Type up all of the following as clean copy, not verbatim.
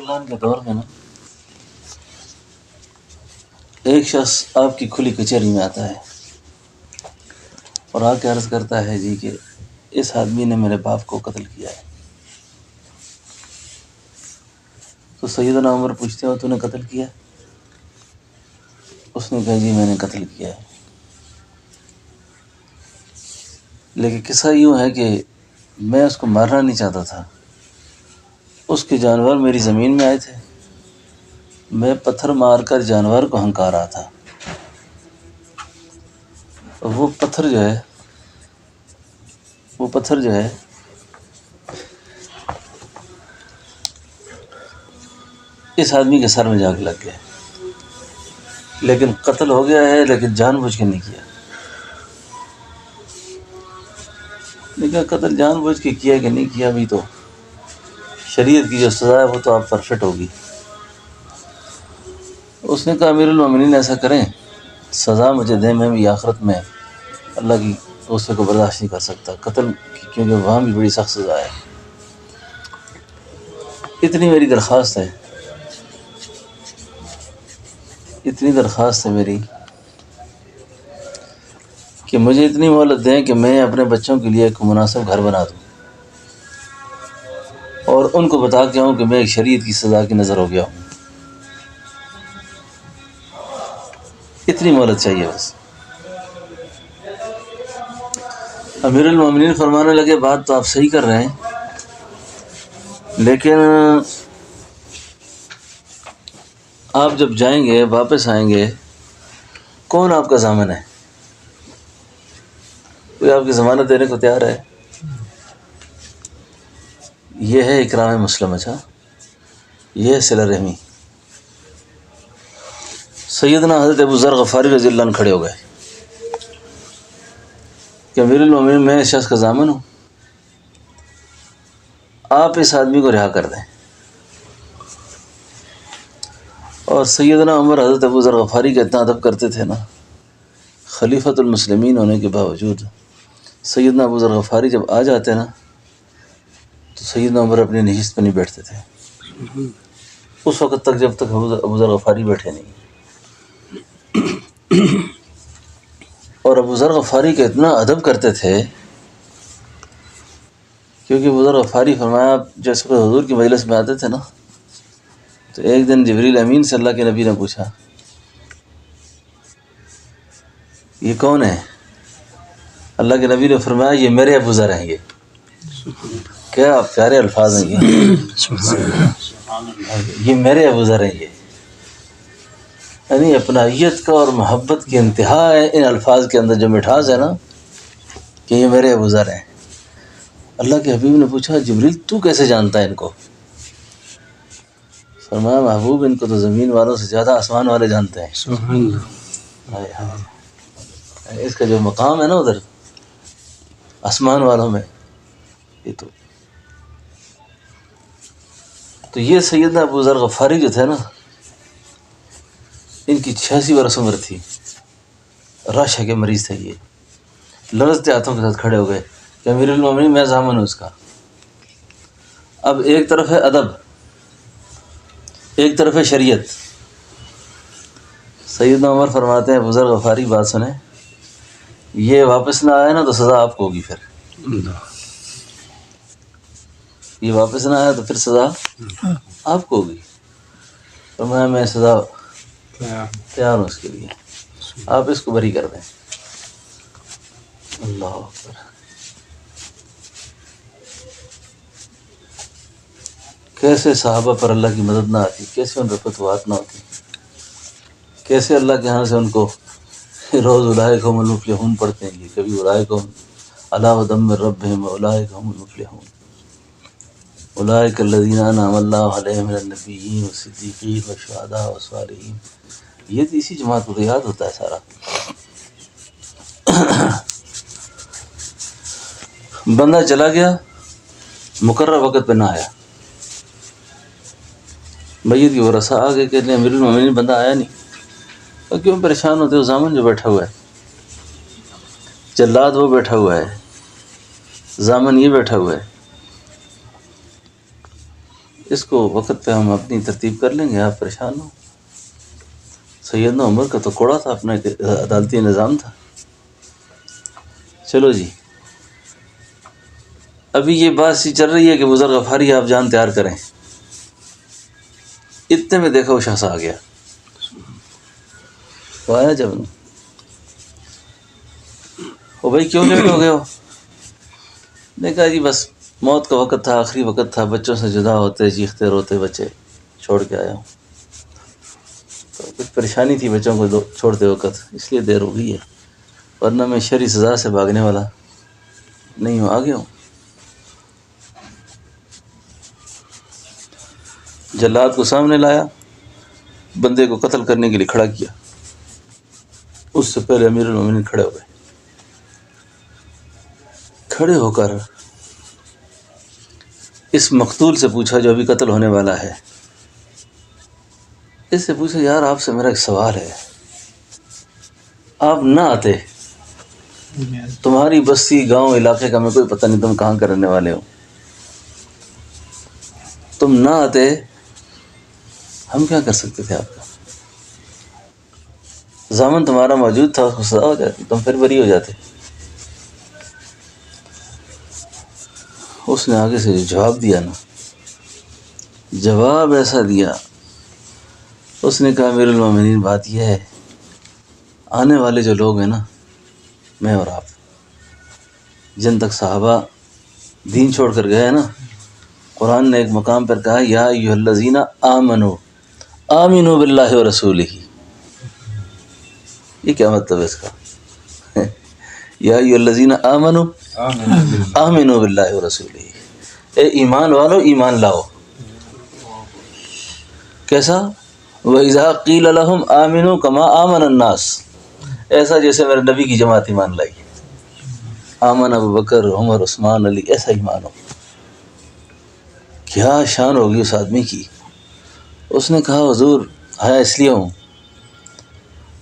اللہ کے دور میں نا ایک شخص آپ کی کھلی کچہری میں آتا ہے اور آ کے عرض کرتا ہے جی کہ اس آدمی نے میرے باپ کو قتل کیا ہے. تو سیدنا عمر پوچھتے ہو تو نے قتل کیا؟ اس نے کہا جی میں نے قتل کیا ہے. لیکن قصہ یوں ہے کہ میں اس کو مارنا نہیں چاہتا تھا. اس کے جانور میری زمین میں آئے تھے، میں پتھر مار کر جانور کو ہنکا رہا تھا. وہ پتھر جو ہے اس آدمی کے سر میں جا کے لگ گیا. لیکن قتل ہو گیا ہے، لیکن جان بوجھ کے نہیں کیا. لیکن قتل جان بوجھ کے کیا کہ نہیں کیا بھی تو شریعت کی جو سزا ہے وہ تو آپ پر فٹ ہوگی. اس نے کہا امیر المومنین ایسا کریں، سزا مجھے دیں، میں بھی آخرت میں اللہ کی غصے کو برداشت نہیں کر سکتا قتل کی، کیونکہ وہاں بھی بڑی سخت سزا ہے. اتنی میری درخواست ہے، اتنی درخواست ہے میری کہ مجھے اتنی مہلت دیں کہ میں اپنے بچوں کے لیے ایک مناسب گھر بنا دوں اور ان کو بتا کے آؤں کہ میں ایک شریعت کی سزا کی نظر ہو گیا ہوں. اتنی مہلت چاہیے بس. امیر المومنین فرمانے لگے بات تو آپ صحیح کر رہے ہیں، لیکن آپ جب جائیں گے واپس آئیں گے کون آپ کا ضامن ہے؟ کوئی آپ کی ضمانت دینے کو تیار ہے؟ یہ ہے اکرام مسلم. اچھا یہ ہے صلہ رحمی. سیدنا حضرت ابو ذر غفاری رضی اللہ عنہ کھڑے ہو گئے کہ امیر المومنین میں اس شخص کا ضامن ہوں، آپ اس آدمی کو رہا کر دیں. اور سیدنا عمر حضرت ابو ذر غفاری کا اتنا ادب کرتے تھے نا، خلیفۃ المسلمین ہونے کے باوجود سیدنا ابو ذر غفاری جب آ جاتے نا تو سیدنا عمر اپنی نشست پہ نہیں بیٹھتے تھے اس وقت تک جب تک ابو ذر غفاری بیٹھے نہیں. اور ابو ذر غفاری کا اتنا ادب کرتے تھے کیونکہ ابو ذر غفاری فرمایا جیسے کوئی حضور کی مجلس میں آتے تھے نا تو ایک دن جبریل امین سے اللہ کے نبی نے پوچھا یہ کون ہے؟ اللہ کے نبی نے فرمایا یہ میرے ابو ذر ہیں. یہ کیا پیارے الفاظ ہیں یہ میرے ابو ذر ہیں. یہ یعنی اپنائیت کا اور محبت کی انتہا ہے ان الفاظ کے اندر، جو مٹھاس ہے نا کہ یہ میرے ابو ذر ہیں. اللہ کے حبیب نے پوچھا جبریل تو کیسے جانتا ہے ان کو؟ فرمایا محبوب ان کو تو زمین والوں سے زیادہ آسمان والے جانتے ہیں. سبحان اللہ. اس کا جو مقام ہے نا ادھر آسمان والوں میں، یہ تو یہ سیدنا ابو ذر غفاری جو تھے نا ان کی 86 برس عمر تھی، رشح کے مریض تھے. یہ لرزتے ہاتھوں کے ساتھ کھڑے ہو گئے کہ امیر المومنین میں ضامن ہوں اس کا. اب ایک طرف ہے ادب، ایک طرف ہے شریعت. سیدنا عمر فرماتے ہیں ابو ذر غفاری بات سنیں، یہ واپس نہ آیا نا تو سزا آپ کو ہوگی. پھر یہ واپس نہ آیا تو پھر سزا آپ کو ہوگی. فرمایا میں سزا تیار ہوں اس کے لیے، آپ اس کو بری کر دیں. اللہ اکبر. کیسے صحابہ پر اللہ کی مدد نہ آتی، کیسے ان پر فتوحات نہ ہوتی، کیسے اللہ کے ہاں سے ان کو روز اولئک هم المفلحون پڑھتے ہیں. یہ کبھی اولئک علی ھدی من ربہم اولئک هم المفلحون اولئک الذین انعم اللہ علیہم من النبیین والصدیقین والشہداء والصالحین. یہ تو اسی جماعت کو تو یاد ہوتا ہے سارا. بندہ چلا گیا، مقررہ وقت پہ نہ آیا، میت کی ورثہ آ گئے کہ امیر المومنین بندہ آیا نہیں. اور کیوں پریشان ہوتے ہو؟ ضامن جو بیٹھا ہوا ہے، جلاد وہ بیٹھا ہوا ہے، ضامن یہ بیٹھا ہوا ہے. اس کو وقت پہ ہم اپنی ترتیب کر لیں گے، آپ پریشان ہو۔ سیدنا عمر کا تو کوڑا تھا، اپنا ایک عدالتی نظام تھا۔ چلو جی، ابھی یہ بات سی چل رہی ہے کہ بزرگ غفاری آپ جان تیار کریں، اتنے میں دیکھا وہ شخص آ گیا، وہ آیا جب وہ بھائی کیوں لیٹ ہو گئے ہو؟ نے کہا جی بس موت کا وقت تھا، آخری وقت تھا، بچوں سے جدا ہوتے چیختے روتے بچے چھوڑ کے آیا ہوں، تو کچھ پریشانی تھی بچوں کو چھوڑتے وقت، اس لیے دیر ہو گئی ہے، ورنہ میں شرعی سزا سے بھاگنے والا نہیں ہوں، آگے ہوں۔ جلاد کو سامنے لایا، بندے کو قتل کرنے کے لیے کھڑا کیا، اس سے پہلے امیر المومنین کھڑے ہو گئے، کھڑے ہو کر اس مقتول سے پوچھا جو ابھی قتل ہونے والا ہے، اس سے پوچھا یار آپ سے میرا ایک سوال ہے، آپ نہ آتے، تمہاری بستی گاؤں علاقے کا میں کوئی پتہ نہیں، تم کہاں کے رہنے والے ہو، تم نہ آتے ہم کیا کر سکتے تھے؟ آپ کا ضامن تمہارا موجود تھا، اس کو سزا ہو جاتی، تم پھر بری ہو جاتے۔ اس نے آگے سے جو جواب دیا نا، جواب ایسا دیا، اس نے کہا امیر المومنین بات یہ ہے، آنے والے جو لوگ ہیں نا، میں اور آپ، جن تک صحابہ دین چھوڑ کر گئے نا، قرآن نے ایک مقام پر کہا یا ایھا الذین آمنوا آمنوا باللہ ورسولہ، یہ کیا مطلب ہے اس کا؟ یا ایھا الذین آمنوا آمنوا باللہ ورسولہ، اے ایمان والو ایمان لاؤ، کیسا؟ وَإِذَا قِيلَ لَهُمْ آمِنُوا كَمَا آمَنَ النَّاسُ، ایسا جیسے میرے نبی کی جماعت ایمان لائی، آمن ابو بکر عمر عثمان علی، ایسا ایمان ہو۔ کیا شان ہوگی اس آدمی کی؟ اس نے کہا حضور آیا اس لیے ہوں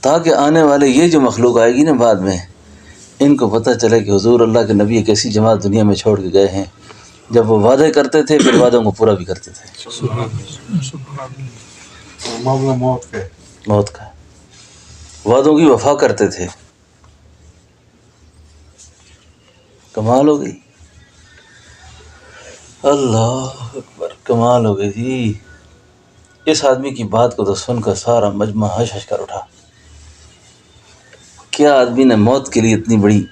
تاکہ آنے والے یہ جو مخلوق آئے گی نا بعد میں، ان کو پتہ چلے کہ حضور اللہ کے نبی ایک ایسی جماعت دنیا میں چھوڑ کے گئے ہیں، جب وہ وعدے کرتے تھے پھر وعدوں کو پورا بھی کرتے تھے۔ معاملہ موت کا وعدوں کی وفا کرتے تھے۔ کمال ہو گئی، اللہ اکبر، کمال ہو گئی تھی۔ اس آدمی کی بات کو تو سن کر سارا مجمع ہش ہش کر اٹھا، کیا آدمی نے موت کے لیے اتنی بڑی۔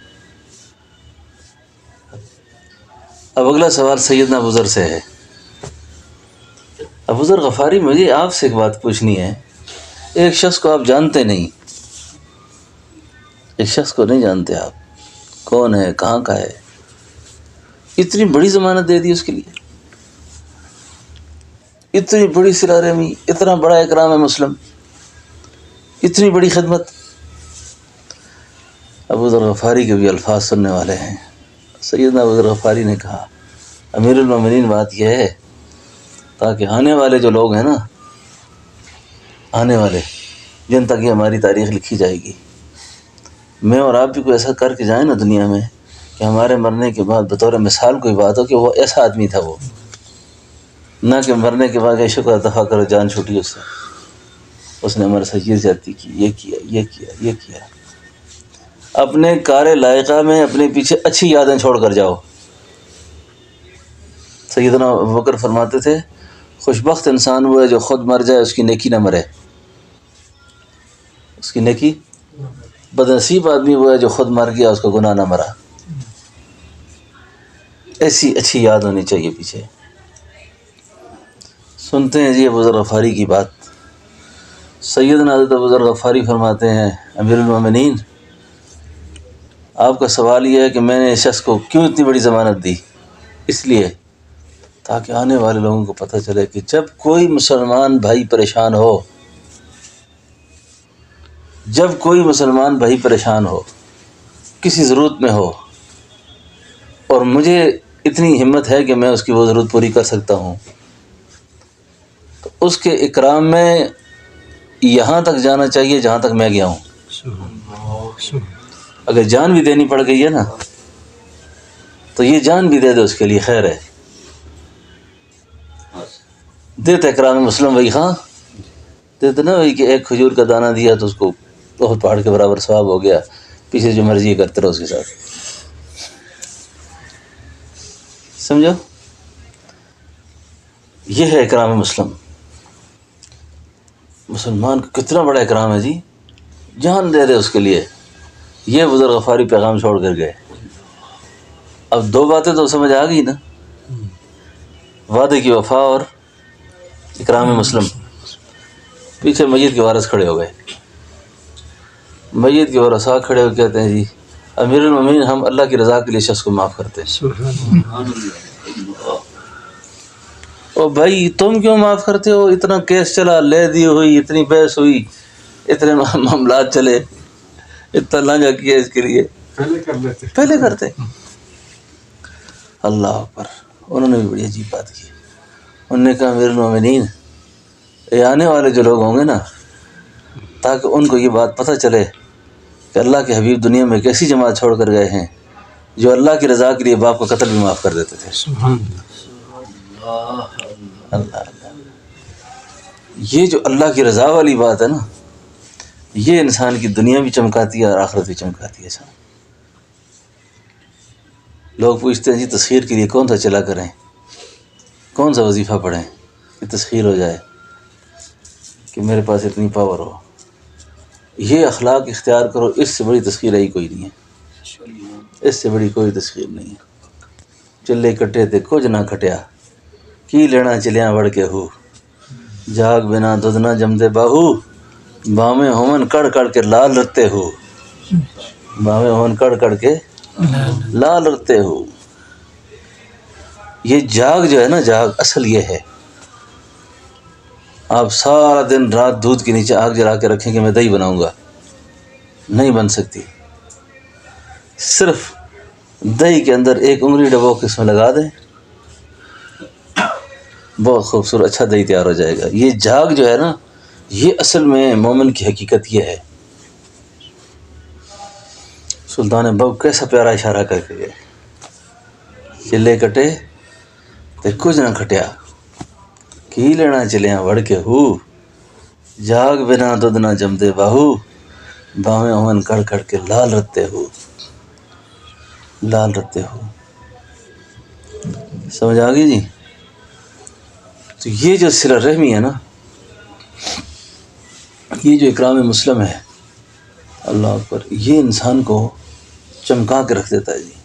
اب اگلا سوال سیدنا ابوذر سے ہے۔ ابوذر غفاری، مجھے آپ سے ایک بات پوچھنی ہے، ایک شخص کو آپ جانتے نہیں، ایک شخص کو نہیں جانتے آپ، کون ہے، کہاں کا ہے، اتنی بڑی ضمانت دے دی اس کے لیے، اتنی بڑی صلہ رحمی، اتنا بڑا اکرام مسلم، اتنی بڑی خدمت۔ ابوذر غفاری کے بھی الفاظ سننے والے ہیں۔ سیدنا ابوذر غفاری نے کہا امیر المومنین بات یہ ہے تاکہ آنے والے جو لوگ ہیں نا، آنے والے جن تک یہ ہماری تاریخ لکھی جائے گی، میں اور آپ بھی کوئی ایسا کر کے جائیں نا دنیا میں کہ ہمارے مرنے کے بعد بطور مثال کوئی بات ہو کہ وہ ایسا آدمی تھا، وہ نہ کہ مرنے کے بعد شکر دفع کرو جان چھوٹی اس سے، اس نے ہمارے ساتھ یہ زیادتی کی، یہ کیا، یہ کیا، یہ کیا۔ اپنے کار لائقہ میں اپنے پیچھے اچھی یادیں چھوڑ کر جاؤ۔ سیدنا ابوبکر فرماتے تھے خوشبخت انسان وہ ہے جو خود مر جائے اس کی نیکی نہ مرے، اس کی نیکی، بدنصیب آدمی وہ ہے جو خود مر گیا اس کا گناہ نہ مرا۔ ایسی اچھی یاد ہونی چاہیے پیچھے۔ سنتے ہیں جی ابوذر غفاری کی بات۔ سیدنا حضرت ابوذر غفاری فرماتے ہیں امیر المومنین، آپ کا سوال یہ ہے کہ میں نے اس شخص کو کیوں اتنی بڑی ضمانت دی؟ اس لیے تاکہ آنے والے لوگوں کو پتہ چلے کہ جب کوئی مسلمان بھائی پریشان ہو، جب کوئی مسلمان بھائی پریشان ہو، کسی ضرورت میں ہو، اور مجھے اتنی ہمت ہے کہ میں اس کی وہ ضرورت پوری کر سکتا ہوں، تو اس کے اکرام میں یہاں تک جانا چاہیے جہاں تک میں گیا ہوں۔ اگر جان بھی دینی پڑ گئی ہے نا تو یہ جان بھی دے دے اس کے لیے خیر ہے۔ دیتے کرام مسلم وہی ہاں دیتے نا وہی کہ ایک کھجور کا دانہ دیا تو اس کو بہت پہاڑ کے برابر ثواب ہو گیا، پیچھے جو مرضی کرتے رہو اس کے ساتھ. سمجھو، یہ ہے اکرام مسلم. مسلمان کا کتنا بڑا اکرام ہے جی، جان دے دے اس کے لیے. یہ بزرگ غفاری پیغام چھوڑ کر گئے. اب دو باتیں تو سمجھ آ گئی نا، وعدے کی وفا اور اکرام مسلم. پیچھے میت کے وارث کھڑے ہو گئے. میت کے ورثاء کھڑے ہو کہتے ہیں جی امیر المومنین ہم اللہ کی رضا کے لیے شخص کو معاف کرتے ہیں. او بھائی تم کیوں معاف کرتے ہو؟ اتنا کیس چلا، لے دی ہوئی، اتنی بحث ہوئی، اتنے معاملات چلے، اتنا لانجا کیا اس کے لیے، پہلے کرتے. اللہ اکبر. انہوں نے بھی بڑی عجیب بات کی. انہوں نے کہا امیر المومنین یہ آنے والے جو لوگ ہوں گے نا، تاکہ ان کو یہ بات پتہ چلے کہ اللہ کے حبیب دنیا میں ایک ایسی جماعت چھوڑ کر گئے ہیں جو اللہ کی رضا کے لیے باپ کا قتل بھی معاف کر دیتے تھے. اللہ. یہ جو اللہ کی رضا والی بات ہے نا، یہ انسان کی دنیا بھی چمکاتی ہے اور آخرت بھی چمکاتی ہے. لوگ پوچھتے ہیں جی تسخیر کے لیے کون سا چلا کریں، کون سا وظیفہ پڑھیں کہ تسخیر ہو جائے، کہ میرے پاس اتنی پاور ہو. یہ اخلاق اختیار کرو، اس سے بڑی تسخیر ہی کوئی نہیں ہے، اس سے بڑی کوئی تسخیر نہیں ہے. چلے کٹے تے کچھ نہ کھٹیا، کی لینا چلیاں بڑھ کے ہو، جاگ بنا دودھ نہ جمدے باہو، بامیں ہومن کڑ کڑ کے لال رتے ہو، بامیں ہومن کڑ کڑ کے لال رتے ہو. یہ جاگ جو ہے نا، جاگ اصل یہ ہے. آپ سارا دن رات دودھ کے نیچے آگ جلا کے رکھیں کہ میں دہی بناؤں گا، نہیں بن سکتی. صرف دہی کے اندر ایک انگلی ڈبو کے اس میں لگا دیں، بہت خوبصورت اچھا دہی تیار ہو جائے گا. یہ جاگ جو ہے نا، یہ اصل میں مومن کی حقیقت یہ ہے. سلطان بگ کیسا پیارا اشارہ کر کے گئے، چلے کٹے تے کچھ نہ کھٹیا، کی لینا چلیاں وڑ کے ہو، جاگ بنا دودھ نہ جمدے باہو، باویں ہومن کڑ کڑ کے لال رتے ہو، لال رتے ہو. سمجھ آ گئی جی؟ تو یہ جو صلہ رحمی ہے نا، یہ جو اکرام مسلم ہے، اللہ اکبر، یہ انسان کو چمکا کے رکھ دیتا ہے جی.